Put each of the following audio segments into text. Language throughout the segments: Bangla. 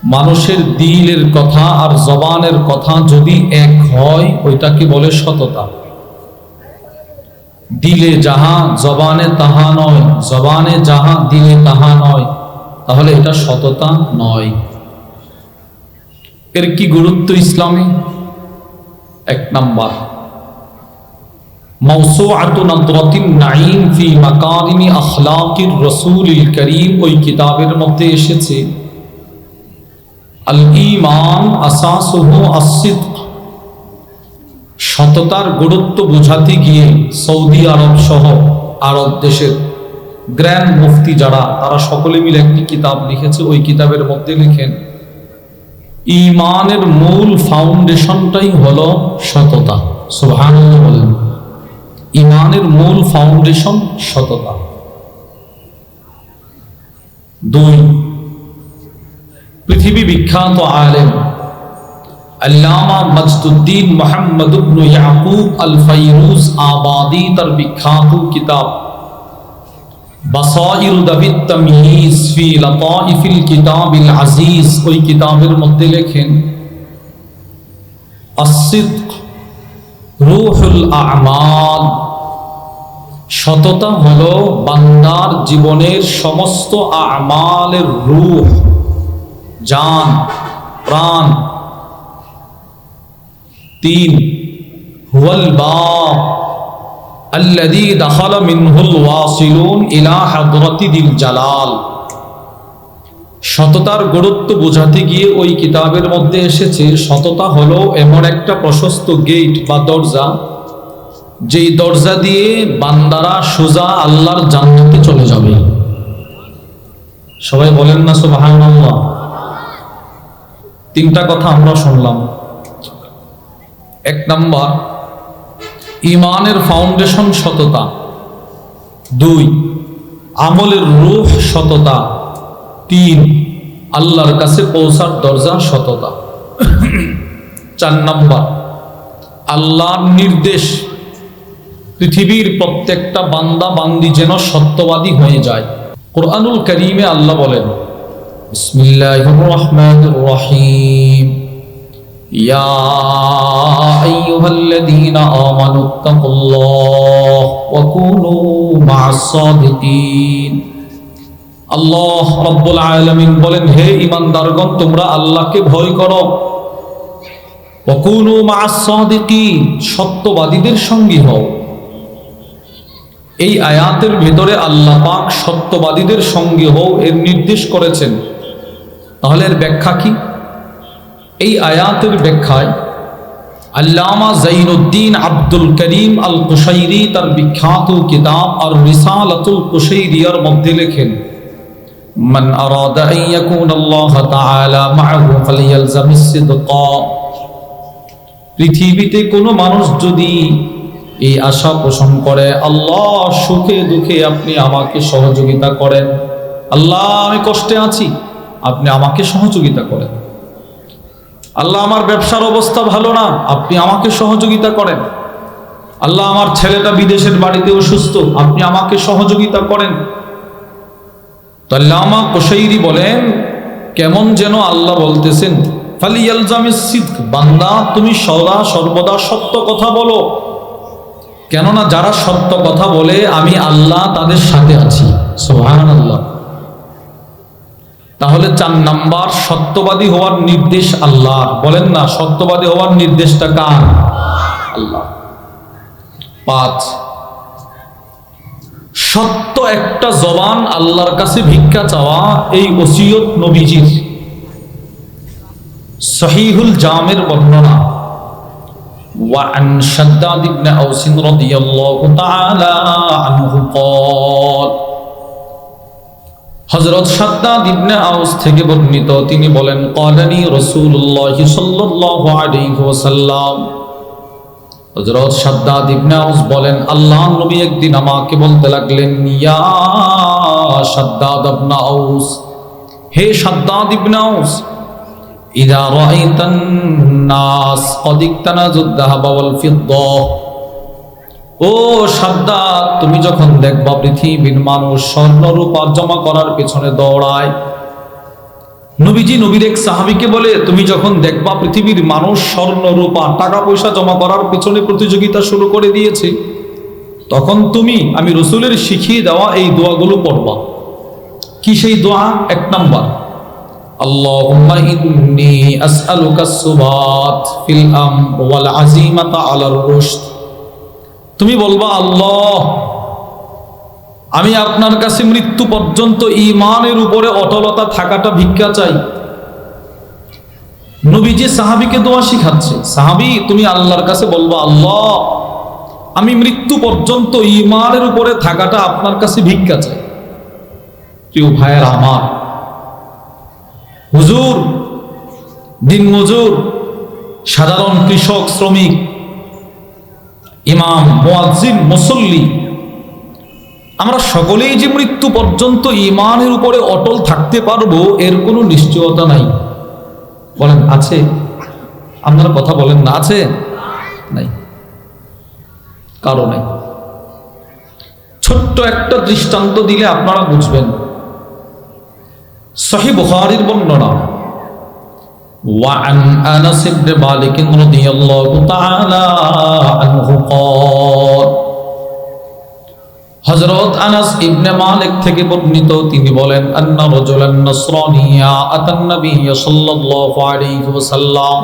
মানুষের দিলের কথা আর জবানের কথা যদি এক হয় ওইটাকে বলে সততা। দিলে যাহা জবানে তাহা নয়, জবানে যাহা দিলে তাহা নয়, তাহলে এটা সততা নয়। এর কি গুরুত্ব ইসলামে? এক নাম্বার, মাওসুআতু নাদরাতিন নাঈম ফি মাকারিমি আখলাকির রাসূলিল কারীম, ওই কিতাবের মধ্যে এসেছে আল ঈমান আসাসুহু আস-সিদক। সততার গুরুত্ব বোঝাতে গিয়ে সৌদি আরব সহ আরব দেশের গ্র্যান্ড মুফতি যারা, তারা সকলে মিলে একটি কিতাব লিখেছে। ওই কিতাবের মধ্যে লিখেন ঈমানের মূল ফাউন্ডেশনটাই হলো সততা। সুবহানাল্লাহ বলেন। ঈমানের মূল ফাউন্ডেশন সততা। দুই, পৃথিবী বিখ্যাত আলেম আল্লামা মজদুদ্দিন মুহাম্মদ ইবনে ইয়াকুব আল ফাইরুজ আবাদি তার বিখ্যাত কিতাব বাসাইর দাবিত তাময়িজ ফি লাতাইফিল কিতাবিল আজিজ, ওই কিতাবের মধ্যে লেখেন আস-সিদক রূহুল আমাল। সততা হলো বান্দার জীবনের সমস্ত আমালের রূহ, জান, প্রাণ। তিন, হুয়াল বাব আল্লাযী দাখালা মিনহুল ওয়াসিলুন ইলা হাদরাতি দিল জালাল। সততার গুরুত্ব বোঝাতে গিয়ে ওই কিতাবের মধ্যে এসেছে সততা হলো এমন একটা প্রশস্ত গেট বা দরজা, যেই দরজা দিয়ে বান্দারা সোজা আল্লাহর জান্নাতে চলে যাবে। সবাই বলেন না সুবহানাল্লাহ। তিনটা কথা আমরা শুনলাম। এক নাম্বার, ঈমানের ফাউন্ডেশন সততা। দুই, আমলের রূহ সততা। তিন, আল্লাহর কাছে পৌঁছার দরজা সততা। চার নাম্বার, আল্লাহর নির্দেশ পৃথিবীর প্রত্যেকটা বান্দা বান্দি যেন সত্যবাদী হয়ে যায়। কুরআনুল কারীমে আল্লাহ বলেন বিসমিল্লাহির রহমানির রহিম, ইয়া আইয়ুহাল্লাযীনা আমানুত্তাকুল্লাহ ওয়া কুনু মা'আস সাদিকিন। আল্লাহ রাব্বুল আলামিন বলেন, হে ঈমানদারগণ, তোমরা আল্লাহকে ভয় করো। ওয়া কুনু মা'আস সাদিকিন, সত্যবাদীদের সঙ্গী হও। এই আয়াতের ভেতরে আল্লাহ পাক সত্যবাদীদের সঙ্গী হও এর নির্দেশ করেছেন। তাহলে এর ব্যাখ্যা কি? এই আয়াতের ব্যাখ্যায় আল্লামা যাইনুদ্দিন আব্দুল করিম আল কুশাইরি তার বিখ্যাত কিতাব আর রিসালাতুল কুশাইরিয়ার মধ্যে লেখেন, মান আরাদা আন ইয়াকুনা আল্লাহ তাআলা মা'আহু ফালিয়ালজামিস সিদকা। পৃথিবীতে কোনো মানুষ যদি এই আশা পোষণ করে, আল্লাহ সুখে দুঃখে আপনি আমাকে সহযোগিতা করেন, আল্লাহ আমি কষ্টে আছি আপনি আমাকে সহযোগিতা করেন, আল্লাহ আমার ব্যবসার অবস্থা ভালো না আপনি আমাকে সহযোগিতা করেন, আল্লাহ আমার ছেলেটা বিদেশের বাড়িতে অসুস্থ আপনি আমাকে সহযোগিতা করেন। তো আল্লামা কুশাইরি বলেন, কেমন যেন আল্লাহ বলতেছেন ফালিয়ালজামিস সিদক, বান্দা তুমি সদা সর্বদা সত্য কথা বলো, কেননা যারা সত্য কথা বলে আমি আল্লাহ তাদের সাথে আছি। সুবহানাল্লাহ। তাহলে 4 নাম্বার, সত্যবাদী হওয়ার নির্দেশ আল্লাহর। বলেন না, সত্যবাদী হওয়ার নির্দেশটা কার? আল্লাহ। 5, সত্য একটা জবান আল্লাহর কাছে ভিক্ষা চাওয়া, এই ওসিয়ত নবীজির। সহিহুল জামের বর্ণনা, وعن شداد بن أوس رضي الله تعالى عنه قال, হযরত শাদ্দাদ ইবনে আউস থেকে বর্ণিত, তিনি বলেন, قالني رسول الله صلى الله عليه وسلم। হযরত শাদ্দাদ ইবনে আউস বলেন, আল্লাহর নবী একদিন আমাকে বলতে লাগলেন, ইয়া শাদ্দাদ ইবনে আউস, হে শাদ্দাদ ইবনে আউস, ইযা রাআইতান নাস ক্বাদ ইকতানাজুদ যাহাবা ওয়াল ফিদ্দা। ও শাদ্দাদ, তুমি যখন দেখবা পৃথিবীর মানুষ স্বর্ণ রূপা জমা করার পেছনে দৌড়ায়, নবীজি নবীর এক সাহাবীকে বলে, তুমি যখন দেখবা পৃথিবীর মানুষ স্বর্ণ রূপা টাকা পয়সা জমা করার পিছনে প্রতিযোগিতা শুরু করে দিয়েছে, তখন তুমি আমি রসুলের শিখিয়ে দেওয়া এই দোয়াগুলো পড়বা। কি সেই দোয়া? এক নাম্বার, আল্লাহুম্মা ইন্নী আসআলুকা সুবাত ফিল আমর ওয়াল আযীমাতা আলার রুশদ। তুমি বলবা, আল্লাহ, আমি আপনার কাছে মৃত্যু পর্যন্ত ঈমানের উপরে অটলতা থাকাটা ভিক্ষা চাই। নবীজি সাহাবীকে দোয়া শিখাচ্ছে, সাহাবী তুমি আল্লাহর কাছে বলবা, আল্লাহ, আমি মৃত্যু পর্যন্ত ঈমানের উপরে থাকাটা আপনার কাছে ভিক্ষা চাই। প্রিয় ভাইয়ের আমার, হুজুর, দিনমজুর, সাধারণ কৃষক, শ্রমিক, ইমাম, মুয়াজ্জিন, মুসল্লি, আমরা সকলেই যে মৃত্যু পর্যন্ত ঈমানের উপরে অটল থাকতে পারবো এর কোনো নিশ্চয়তা নাই। বলেন আছে? আপনারা কথা বলেন না, আছে? নাই, কারো নাই। ছোট্ট একটা দৃষ্টান্ত দিলে আপনারা বুঝবেন। সহিহ বুখারীর বর্ণনা, وعن أنس بن مالك رضي الله تعالى عنه قال, হযরত আনাস ইবনে মালিক থেকে বর্ণিত, তিনি বলেন, আন্না রাজুলান নাসরানিয়া আতান নবী সাল্লাল্লাহু আলাইহি ওয়াসাল্লাম,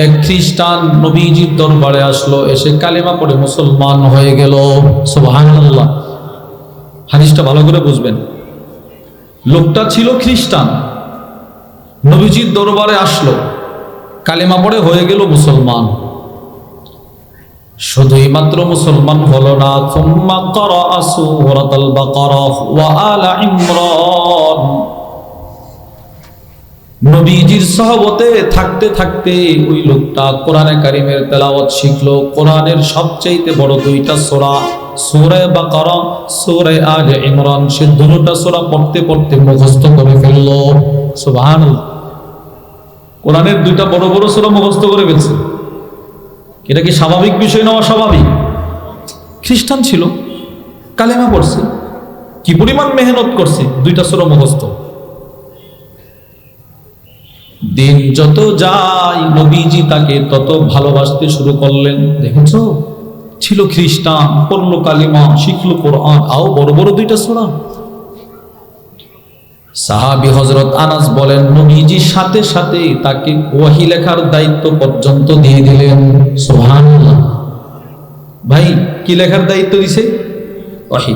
এক খ্রিস্টান নবীজির দরবারে আসলো, এসে কালেমা পড়ে মুসলমান হয়ে গেল। সুবহানাল্লাহ। হাদিসটা ভালো করে বুঝবেন। লোকটা ছিল খ্রিস্টান, নবীজির দরবারে আসলো, কালেমা পড়ে হয়ে গেল মুসলমান। শুধুই মাত্র মুসলমান হলো না, সুম্মা ক্বারাআ সূরাতাল বাকারা ওয়া আলা ইমরান। নবীজির সহবতে থাকতে থাকতে ওই লোকটা কোরআনে কারীমের তেলাওয়াত শিখলো। কোরআনের সবচেয়ে বড় দুইটা সূরা, সূরা বাকারা, সূরা আলে ইমরান, সে দুটোটা সূরা পড়তে পড়তে মুখস্থ করে ফেললো। সুবহানাল্লাহ। কোরআনের দুইটা বড় বড় সূরা মুখস্থ করে ফেলছে। এটা কি স্বাভাবিক বিষয় না অস্বাভাবিক? খ্রিস্টান ছিল, কালেমা পড়ছে, কি পরিমাণ মেহনত করছে, দুইটা সূরা মুখস্থ। দিন যত যায় নবীজি তাকে তত ভালোবাসতে শুরু করলেন। দেখেছো, ছিল খ্রিস্টান, পড়লো কালিমা, শিখলো কোরআন, আও বড় বড় দুইটা সূরা। সাহাবী হযরত আনাস বলেন, নবীজির সাথে সাথে তাকে ওহী লেখার দায়িত্ব পর্যন্ত দিয়ে দিলেন। সুবহানাল্লাহ। ভাই, কি লেখার দায়িত্ব দিছে? ওহী।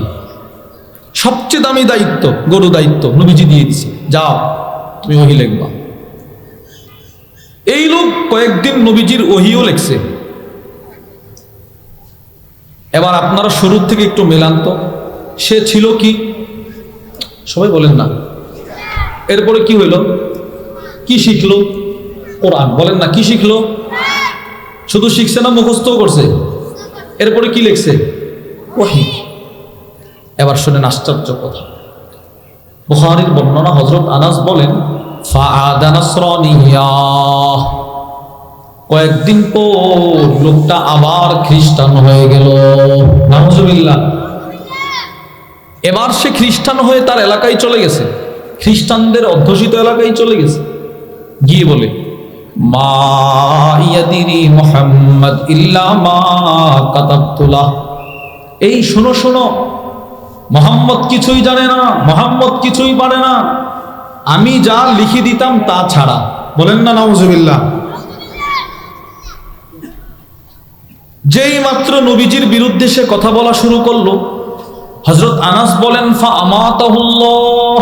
সবচেয়ে দামি দায়িত্ব, গরু দায়িত্ব নবীজি দিয়ে দিছে, যাও তুমি ওহী লিখবা। এই লোক কয়েকদিন নবীজির ওহীও লিখছে। এবার আপনারা শুরু থেকে একটু মেলান তো, সে ছিল কি? সবাই বলেন না। এরপরে কি হইল? কি শিখলো? কোরআন। বলেন না, কি শিখলো? শুধু শিখছে না, মুখস্থও করছে। এরপরে কি লিখছে? ওহী। এবার শুনেন আশ্চর্য কথা। বুখারীর বর্ণনা, হযরত আনাস বলেন, ফাআদা নাসরানিয়া, কয়েকদিন পর লোকটা আবার খ্রিস্টান হয়ে গেল। নাউজুবিল্লাহ। এবার সে খ্রিস্টান হয়ে তার এলাকায় চলে গেছে, খ্রিস্টানদের অধ্যুষিত এলাকায় চলে গেছে, গিয়ে বলে, মা ইয়াদিরি মুহাম্মদ ইল্লা মা কাতাবতু লাহ। এই শোনো শোনো, মুহাম্মদ কিছুই জানে না, মুহাম্মদ কিছুই পারে না, আমি যা লিখে দিতাম তা ছাড়া। বলেন না নাউজুবিল্লাহ। যেই মাত্র নবীজির বিরুদ্ধে সে কথা বলা শুরু করলো, হযরত আনাস বলেন, ফা আমাতাহুল্লাহ,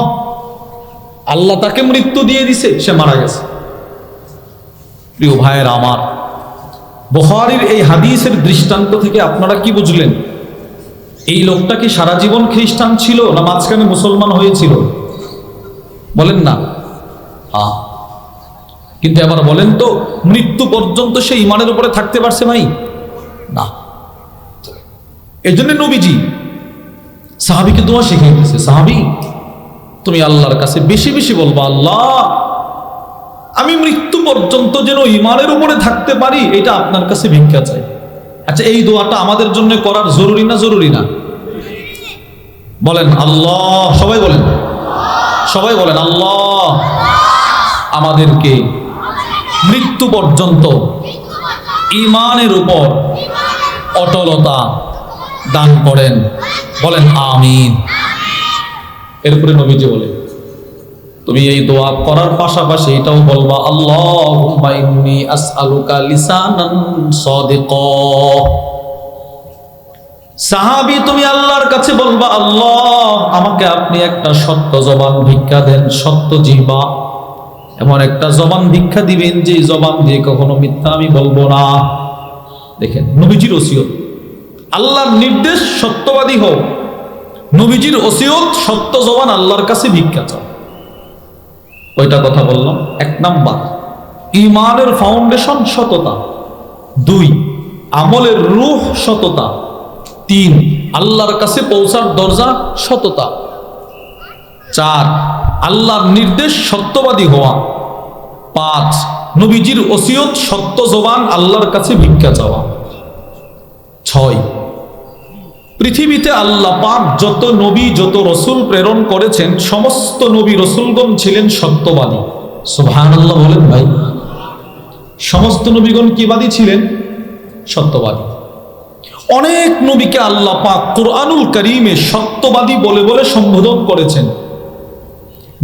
আল্লাহ তাকে মৃত্যু দিয়ে দিছে, সে মারা গেছে। প্রিয় ভাইয়ের আমার, বুখারীর এই হাদিসের দৃষ্টান্ত থেকে আপনারা কি বুঝলেন? এই লোকটা কি সারা জীবন খ্রিস্টান ছিল না মাঝখানে মুসলমান হয়েছিল? বলেন না। কিন্তু এবার বলেন তো, মৃত্যু পর্যন্ত সে ঈমানের উপরে থাকতে পারছে ভাই? না। এজন্য নবীজি সাহাবীকে দোয়া শিখিয়ে দিয়েছে, সাহাবী তুমি আল্লাহর কাছে বেশি বেশি বলবা, আল্লাহ, আমি মৃত্যু পর্যন্ত যেন ঈমানের উপরে থাকতে পারি, এটা আপনার কাছে ভিক্ষা চাই। আচ্ছা, এই দোয়াটা আমাদের জন্য করার জরুরি না জরুরি না? বলেন আল্লাহ, সবাই বলেন। সবাই বলেন আল্লাহ আমাদেরকে মৃত্যু পর্যন্ত ঈমানের উপর অটলতা দান করেন, বলেন আমিন। এরপরে নবীজি বলে, তুমি এই দোয়া করার পাশাপাশি এটাও বলবা, আল্লাহুম্মা ইন্নী আসআলুকা লিসানান সাদিকা। সাহাবী তুমি আল্লাহর কাছে বলবা, আল্লাহ আমাকে আপনি একটা সত্য জবান ভিক্ষা দেন, সত্য জিহ্বা, এমন একটা জবান ভিক্ষা দিবেন যে জবান দিয়ে কখনো মিথ্যা আমি বলবো না। দেখেন নবীজির ওসিয়ত, আল্লাহর নির্দেশ সত্যবাদী হও, নবীজির ওসিয়ত সত্য জবান আল্লাহর কাছে ভিক্ষা চাও। ওইটা কথা বললাম। এক নাম্বার ঈমানের ফাউন্ডেশন সততা, 2 আমলের রূহ সততা, 3 আল্লাহর কাছে পৌঁছার দরজা সততা, 4 আল্লাহর নির্দেশ সত্যবাদী হওয়া, 5 নবীজির ওসিয়ত সত্য জবান আল্লাহর কাছে ভিক্ষা চাওয়া, 6 পৃথিবীতে আল্লাহ পাক যত নবী যত রসুল প্রেরণ করেছেন সমস্ত নবী রসুলগণ ছিলেন সত্যবাদী। সুবহানাল্লাহ বলেন ভাই, সমস্ত নবীগণ কিবাদী ছিলেন? সত্যবাদী। অনেক নবীকে আল্লাহ পাক কুরআনুল কারীমে সত্যবাদী বলে বলে সম্বোধন করেছেন।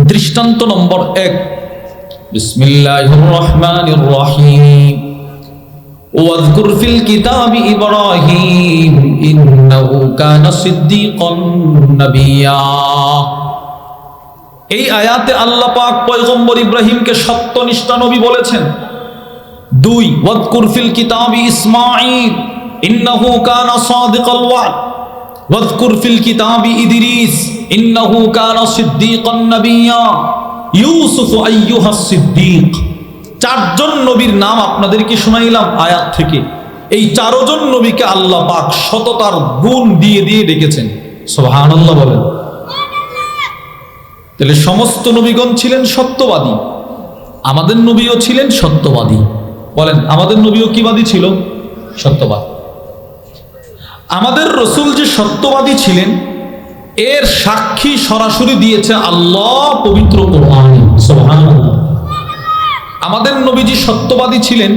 দৃষ্টান্ত নম্বর 1, বিসমিল্লাহির রহমানির রহিম, ওয়াযকুর ফিল কিতাবি ইব্রাহিম ইন্নাহু কানা সিদ্দীকান নাবিয়্যা। এই আয়াতে আল্লাহ পাক পয়গম্বর ইব্রাহিমকে সত্যনিষ্ঠ নবী বলেছেন। 2 ওয়াযকুর ফিল কিতাবি ইসমাঈল ইন্নাহু কানা সাদিকাল ওয়া'দ ওয়াযকুর ফিল কিতাবি ইদরিস ইন্নাহু কানা সিদ্দীকান নাবিয়্যা ইউসুফ আইয়ুহাস সিদ্দীক। 4 জন নবীর নাম আপনাদেরকে শোনাইলাম আয়াত থেকে। এই 4 জন নবীকে আল্লাহ পাক সততার গুণ দিয়ে দিয়ে ডেকেছেন। সুবহানাল্লাহ বলেন। তাহলে সমস্ত নবীগণ ছিলেন সত্যবাদী, আমাদের নবীও ছিলেন সত্যবাদী। বলেন আমাদের নবীও কিবাদী ছিল? সত্যবাদী। আমাদের রসুল যে সত্যবাদী ছিলেন এর সাক্ষী সরাসরি দিয়েছে আল্লাহ পবিত্র কোরআনে। সুবহানাল্লাহ। আমাদের নবীজি সত্যবাদী ছিলেন,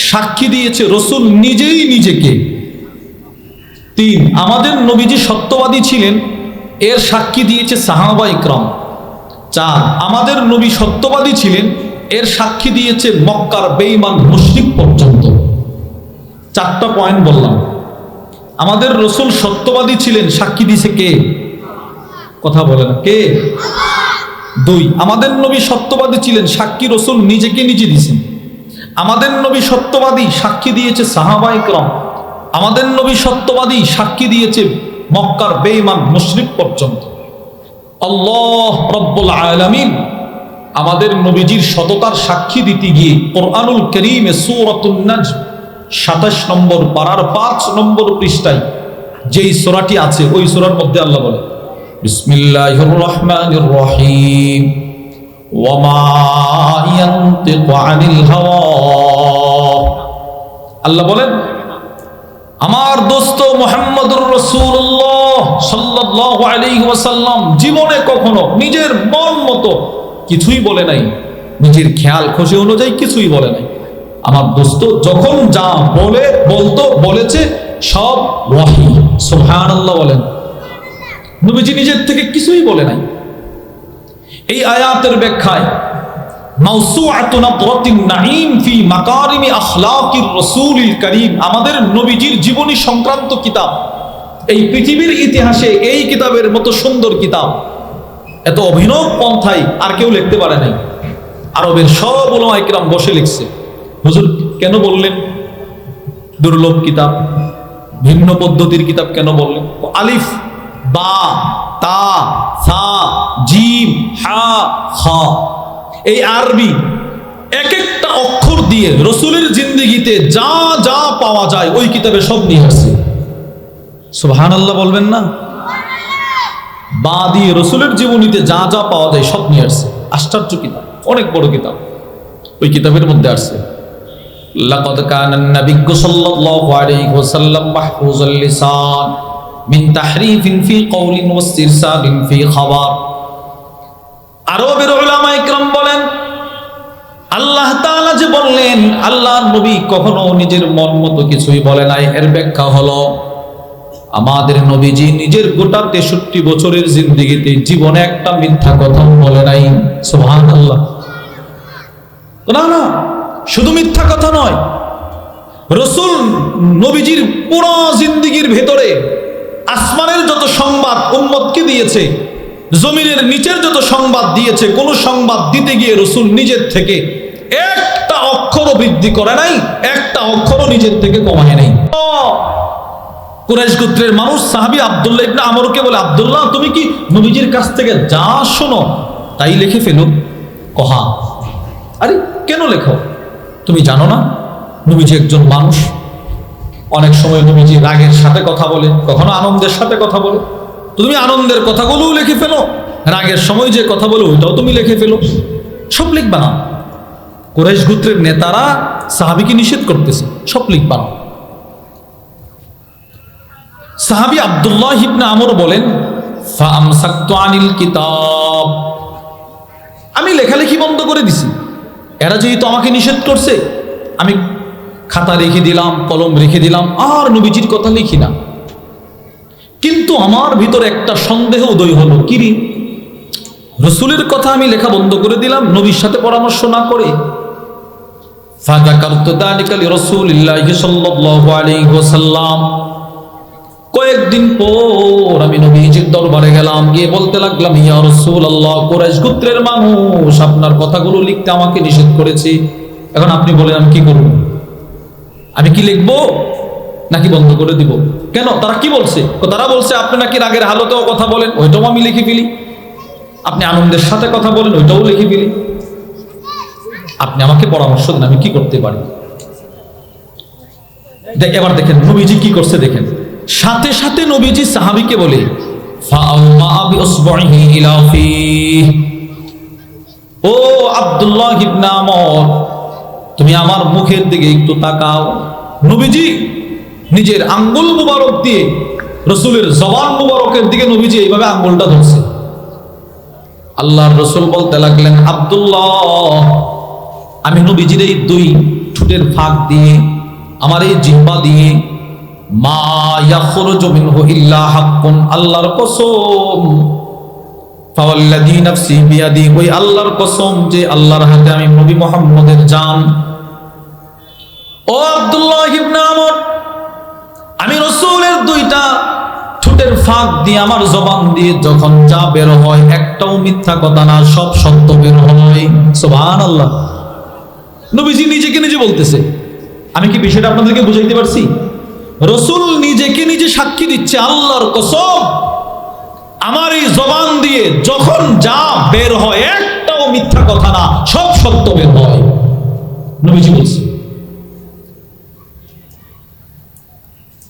সাক্ষী দিয়েছে রসুল নিজেই নিজেকে। 3 আমাদের নবীজি সত্যবাদী ছিলেন, এর সাক্ষী দিয়েছে সাহাবা ইকরাম। 4 আমাদের নবী সত্যবাদী ছিলেন, এর সাক্ষী দিয়েছে মক্কার বেঈমান মুশরিক পর্যন্ত। 4টা পয়েন্ট বললাম। আমাদের রসুল সত্যবাদী ছিলেন, সাক্ষী দিয়েছে কে? কথা বলে না, কে? 2 আমাদের নবী সত্যবাদী ছিলেন, সাক্ষী রসুল নিজেকে নিজে দিয়েছেন। আমাদের নবী সত্যবাদী, সাক্ষী দিয়েছে সাহাবা ইকরাম। আমাদের নবী সত্যবাদী, সাক্ষী দিয়েছে মক্কার বেঈমান মুশরিক পর্যন্ত। আল্লাহ রাব্বুল আলামিন আমাদের নবীজির সততার সাক্ষী দিতে গিয়ে কোরআনুল কারীমে সূরাতুন নাজম 27 নম্বর পারার 5 নম্বর পৃষ্ঠায় যেই সূরাটি আছে ওই সূরার মধ্যে আল্লাহ বলে, বিসমিল্লাহির রহমানির রহিম, ওয়া মা ইয়ানতিকু আনিল হাওয়া। আল্লাহ বলেন আমার দোস্ত মুহাম্মদুর রাসূলুল্লাহ সাল্লাল্লাহু আলাইহি ওয়াসাল্লাম জীবনে কখনো নিজের মন মতো কিছুই বলে নাই, নিজের খেয়াল খুশি অনুযায়ী কিছুই বলে নাই। আমার দোস্ত যখন যা বলেছে সব ওয়াহী। সুবহানাল্লাহ বলেন। নবীজি নিজের থেকে কিছুই বলে নাই। এই আয়াতের ব্যাখ্যায় মাওসুআতুন নাদরাতিন নাঈম ফি মাকারিমি আখলাকির রাসূলিল কারীম, আমাদের নবীজির জীবনী সংক্রান্ত কিতাব। এই পৃথিবীর ইতিহাসে এই কিতাবের মতো সুন্দর কিতাব এত অভিনব পন্থায় আর কেউ লিখতে পারে নাই। আরবের সব উলামা ইকরাম বসে লিখছে। হুজুর কেন বললেন দুর্লভ কিতাব, ভিন্ন পদ্ধতির কিতাব কেন বললেন? আলিফ বা তা সা জিম হা খা, এই আরবি এক একটা অক্ষর দিয়ে রসুলের জিন্দেগিতে যা যা পাওয়া যায় ওই কিতাবে সব নিয়ে আসছে। সুবহানাল্লাহ বলবেন না? বা দিয়ে রসুলের জীবনীতে যা যা পাওয়া যায় সব নিয়ে আসছে। আশ্চর্য কিতাব, অনেক বড় কিতাব। ওই কিতাবের মধ্যে আসছে লাকাদ কানান নাবিয়্যু সাল্লাল্লাহু আলাইহি ওয়াসাল্লাম মাহফুজুল লিসান মিন তাহরিফিন ফি কওলিন ওয়াস্তিরসালিন ফি খাবার। আরবের উলামায়ে কেরাম বলেন, আল্লাহ তাআলা যে বললেন আল্লাহর নবী কখনো নিজের মন মতো কিছুই বলে নাই, এর ব্যাখ্যা হলো আমাদের নবীজি নিজের গোটা 63 বছরের জিন্দেগিতে জীবনে একটা মিথ্যা কথা বলে নাই। সুবহানাল্লাহ। না না, শুধু মিথ্যা কথা নয়, রাসূল নবীজির পুরো জিন্দেগির ভেতরে আসমানের যত সংবাদ উম্মতকে দিয়েছে, জমিনের নিচের যত সংবাদ দিয়েছে, কোন সংবাদ দিতে গিয়ে রাসূল নিজের থেকে একটা অক্ষরও বৃদ্ধি করে নাই, একটা অক্ষরও নিজের থেকে কমায় নাই। কুরাইশ গোত্রের মানুষ সাহাবী আব্দুল্লাহ ইবনে আমরকে বলে, আব্দুল্লাহ তুমি কি নবীজির কাছ থেকে যা শোনো তাই লিখে ফেলো? কহা, আরে কেন লেখো? তুমি জানো না নবীজি একজন মানুষ, অনেক সময় নবীজি রাগের সাথে কথা বলে, কখনো আনন্দের সাথে কথা বলে। তুমি আনন্দের কথাগুলোও লিখে ফেলো, রাগের সময় যে কথা বলে ওইটাও তুমি লিখে ফেলো, সব লিখবা না। কুরাইশ গোত্রের নেতারা সাহাবীকে নিষেধ করতেছে, সব লিখবা না। সাহাবী আব্দুল্লাহ ইবনে আমর বলেন, ফাআমসাকতু আনিল কিতাব, আমি লেখালেখি বন্ধ করে দিছি। এরা যেহেতু আমাকে নিষেধ করছে, আমি খাতা রেখে দিলাম, কলম রেখে দিলাম, আর নবীজির কথা লিখি না। কিন্তু আমার ভিতরে একটা সন্দেহ উদয় হলো, কিরি রাসূলের কথা আমি লেখা বন্ধ করে দিলাম নবীর সাথে পরামর্শ না করে। ফাযাকারতু যালিকা লিরাসূলিল্লাহি সাল্লাল্লাহু আলাইহি ওয়াসাল্লাম, কয়েকদিন পর আমি নবীজির দরবারে গেলাম, গিয়ে বলতে লাগলাম, ইয়া রাসূলুল্লাহ, কুরাইশ গোত্রের মানুষ আপনার কথাগুলো লিখতে আমাকে নিষেধ করেছে, এখন আপনি বলেন আমি কি করব? আমি কি লিখবো নাকি বন্ধ করে দিব? কেন, তারা কি বলছে? তারা বলছে আপনি নাকি রাগের হালতেও কথা বলেন, ওইটাও আমি লিখে ফেলি। আপনি আনন্দের সাথে কথা বলেন, ওইটাও লিখে ফেলি। আপনি আমাকে পরামর্শ দেন আমি কি করতে পারি। এবার দেখেন নবীজি কি করছে, দেখেন সাথে সাথে নবীজি সাহাবীকে বলে, ও আব্দুল্লাহ ইবনে আমর, তুমি আমার মুখের দিকে একটু তাকাও। নবীজি নিজের আঙ্গুল মুবারক দিয়ে রাসূলের জবান মুবারকের দিকে নবীজি এইভাবে আঙ্গুলটা ধরছে। আল্লাহর রাসূল বলতে লাগলেন, আব্দুল্লাহ, আমি নবীজির এই দুই ঠোঁটের ফাঁক দিয়ে, আমার এই জিহ্বা দিয়ে, মা ইয়াখরুজু মিনহু ইল্লা হাক্কুন, আল্লাহর কসম, ফাওয়াল্লাযী নাফসি বিয়াদি, ওই আল্লাহর কসম যে আল্লাহর হাতে আমি নবী মুহাম্মদের জান। ও আব্দুল্লাহ ইবনে আমর, আমি রাসূলের দুইটা ঠোঁটের ফাঁক দিয়ে, আমার জবান দিয়ে যখন যা বের হয় একটাও মিথ্যা কথা না, সব সত্য বের হয়। সুবহানাল্লাহ। নবীজি নিজেকে নিজে বলতেছে। আমি কি বিষয়টা আপনাদেরকে বুঝাইতে পারছি? রাসূল নিজেকে নিজে সাক্ষী দিচ্ছে, আল্লাহর কসম, আমার এই জবান দিয়ে যখন যা বের হয় একটাও মিথ্যা কথা না, সব সত্য বের হয়। নবীজি বলছে।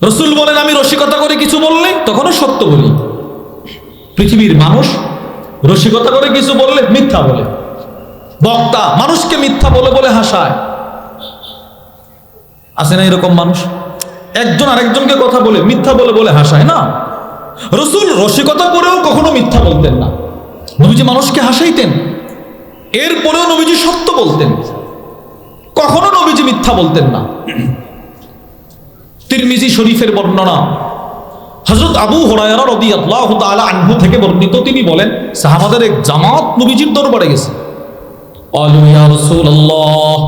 রাসূল বলেন, আমি রসিকতা করে কিছু বললে তখনও সত্য বলি। পৃথিবীর মানুষ রসিকতা করে কিছু বললে মিথ্যা বলে। বক্তা মানুষকে মিথ্যা বলে বলে হাসায়। আছে না এরকম মানুষ? একজন আরেকজনকে কথা বলে মিথ্যা বলে বলে হাসায় না? রাসূল রসিকতা করেও কখনো মিথ্যা বলতেন না। নবীজি মানুষকে হাসাইতেন, এরপরেও নবীজি সত্য বলতেন, কখনো নবীজি মিথ্যা বলতেন না। তিরমিজি শরীফের বর্ণনা, হযরত আবু হুরায়রা রাদিয়াল্লাহু তাআলা আনহু থেকে বর্ণিত, তিনি বলেন, সাহাবাদের এক জামাত নবীজির দরবারে গেছে। ক্বালু ইয়া রাসূলুল্লাহ,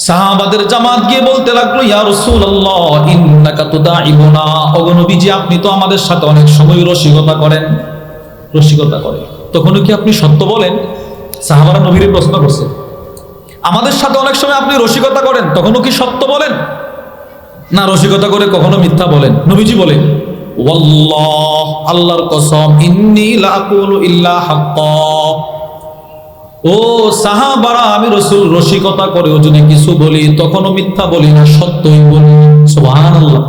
সাহাবাদের জামাত গিয়ে বলতে লাগলো, ইয়া রাসূলুল্লাহ, ইন্নাকা তুদাইবুনা, ওগো নবীজি আপনি তো আমাদের সাথে অনেক সময় রসিকতা করেন। রসিকতা করে তখনও কি আপনি সত্য বলেন? সাহাবারা নবীরে প্রশ্ন করছে, আমাদের সাথে অনেক সময় আপনি রসিকতা করেন, তখনও কি সত্য বলেন? না, রসিকতা করে কখনো মিথ্যা বলেন। নবীজি বলেন, ওয়াল্লাহ, আল্লাহর কসম, ইন্নী লা আকুলু ইল্লা হাক্কা, ও সাহাবারা, আমি রাসূল রসিকতা করেও যদি কিছু বলি তখনও মিথ্যা বলি না, সত্যই বলি। সুবহানাল্লাহ।